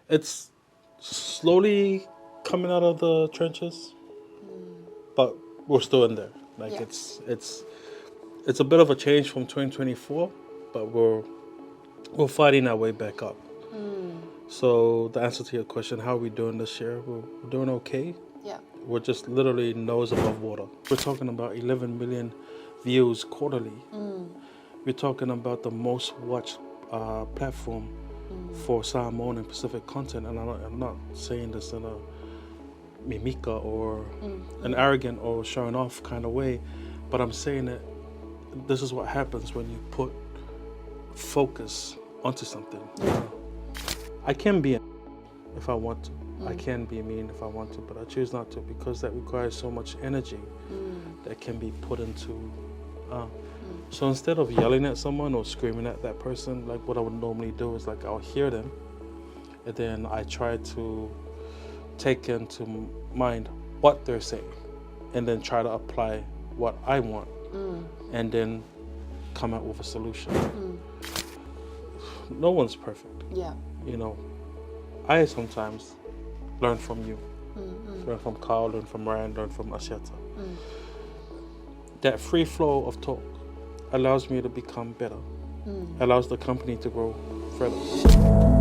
It's slowly coming out of the trenches, but we're still in there. Like it's a bit of a change from 2024, but we're fighting our way back up. So the answer to your question, how are we doing this year? We're doing okay. Yeah. We're just literally nose above water. We're talking about 11 million views quarterly. We're talking about the most watched platform for Samoan and Pacific content. And I'm not saying this in a mimika or an arrogant or showing off kind of way, but I'm saying that this is what happens when you put focus onto something. I can be if I want to. I can be mean if I want to, but I choose not to because that requires so much energy that can be put into. So instead of yelling at someone or screaming at that person, like what I would normally do is like I'll hear them, and then I try to take into mind what they're saying, and then try to apply what I want, and then come out with a solution. No one's perfect. Yeah. You know, I sometimes learn from you, learn from Carl, learn from Ryan, learn from Asheta. That free flow of talk allows me to become better, allows the company to grow further.